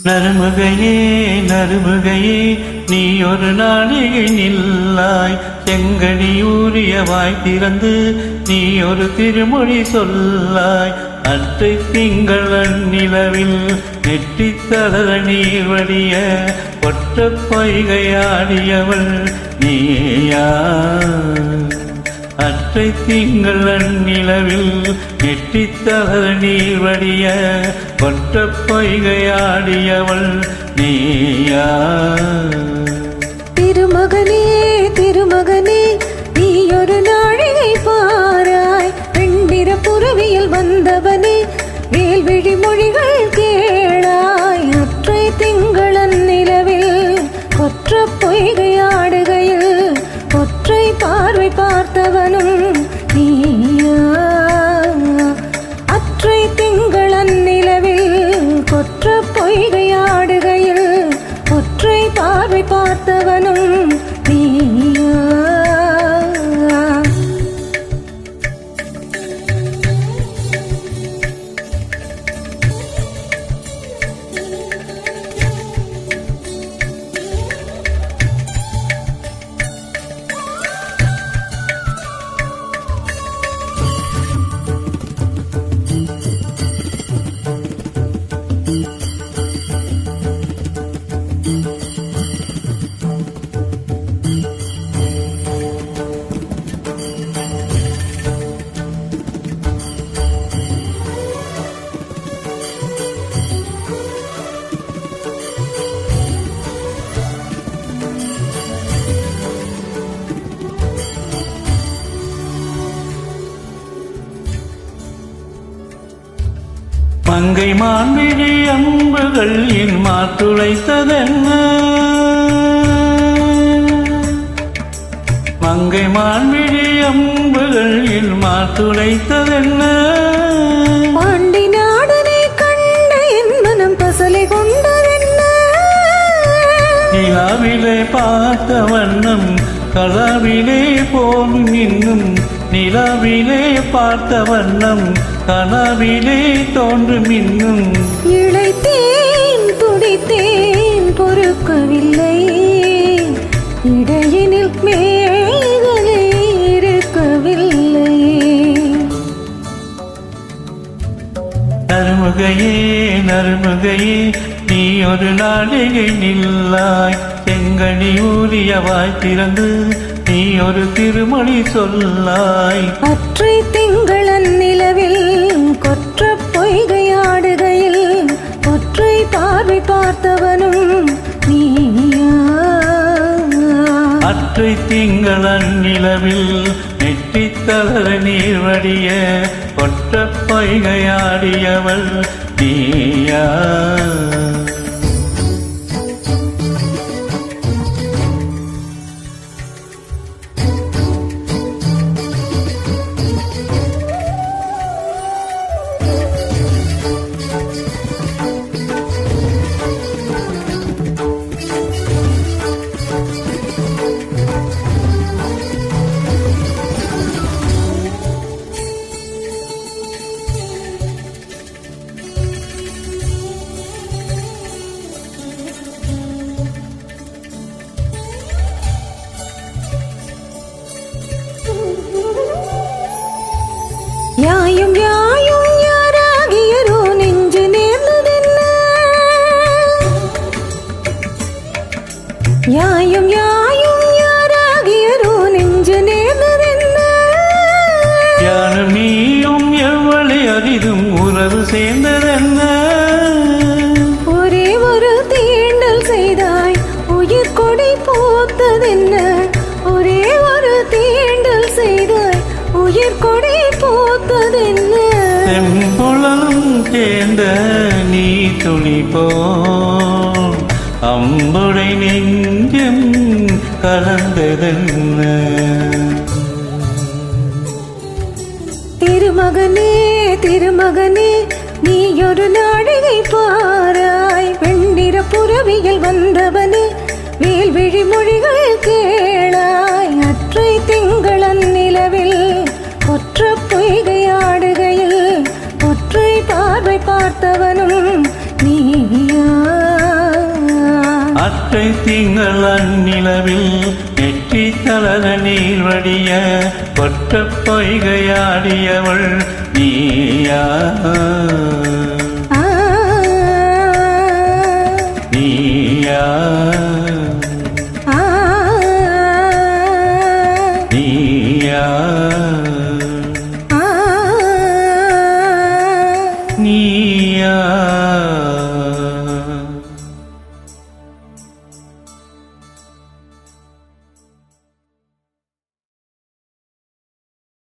நறுமுகையே நறுமுகையே நீ ஒரு நாளிகை நில்லாய், செங்கனி ஊறிய வாய் திறந்து நீ ஒரு திருமொழி சொல்லாய். அற்றை திங்கள் நிலவில் நெற்றித் தளர நீர் வடிய ஒற்ற பொய்கையாடியவள் நீயா. அற்றை திங்கள் நிலவில் நெற்றித் தளர நீர் வடிய ஒற்ற பொய்கையாடியவள் நீயா. திருமகனே திருமகனே நீ ஒரு நாழிகை பாராய், வெண்ணிற புறவியில் வந்தவனே வேல்விழி மொழிகள் கேளாய். அற்றை திங்களன் நிலவில் கொற்ற பொய்கையாடுகையில் ஒற்றை பார்வை பார்த்தவனும் நீயா. அற்றை திங்களன் நிலவில் கொற்ற பொய்கையாடுகையில் ஒற்றை பார்வை பார்த்தவனும் நீயா. மங்கை மான்விழி அம்புகள் என் மாற்றுளைத்ததென்ன, மங்கை மான்விழி அம்புகள் என் மாற்றுளைத்ததென்ன. பாண்டி நாடனை கண்ட என் மனம் பசலை கொண்டதென்ன, நிலாவிலே பார்த்த வண்ணம் கலாவிலே போலும் இன்னும், நிலாவிலே பார்த்த வண்ணம் கனாவிலே தோன்றும் இன்னும். இழைத்தேன் துடித்தேன் பொறுக்கவில்லை, இடையினில் மேகலை இருக்கவில்லை. நறுமுகையே நறுமுகையே நீ ஒரு நாளிகை நில்லாய், செங்கனி ஊறிய வாய் திறந்து நீ ஒரு திருமொழி சொல்லாய். அற்றை திங்களன் நிலவில் கொற்ற பொய்கையாடுகையில் ஒற்றை பார்வை பார்த்தவனும் நீயா. அற்றை திங்களன் நிலவில் நெற்றித் தளர நீர் வடிய ஒற்ற பொய்கையாடியவள் நீயா. யாயும் யாயும் யாராகியரோ நெஞ்சு நேர்ந்ததென்ன, யாயும் யாயும் யாராகியரோ நெஞ்சு நேர்ந்ததென்ன. யானும் நீயும் எவ்வளை அரிதும் உறவு சேர்ந்ததென்ன, ஒரே ஒரு தீண்டல் செய்தாய் உயிர் கொடை போத்ததென்ன, ஒரே ஒரு தீண்டல் செய்தாய் உயிர் கொடை போத்ததென்ன. செம்புழலும் சேர்ந்த நீ துளிப்போ அம்புடை நெஞ்சம் கலந்ததென்ன. திருமகனே திருமகனே நீ ஒரு நாழிகை பாராய், வெண்ணிற புறவியில் வந்தவனே வேல்விழி மொழிகள் கேளாய். அற்றை திங்களன் நிலவில் ஒற்ற பொய்கையாடுகையில் ஒற்றை பார்வை பார்த்தவனும் நீயா. காற்றை திங்கள் அந்நிலவில் நெற்றி தளர நீர் வடிய கொட்ட பொய்கையாடியவள் நீயா நீயா நீயா நீ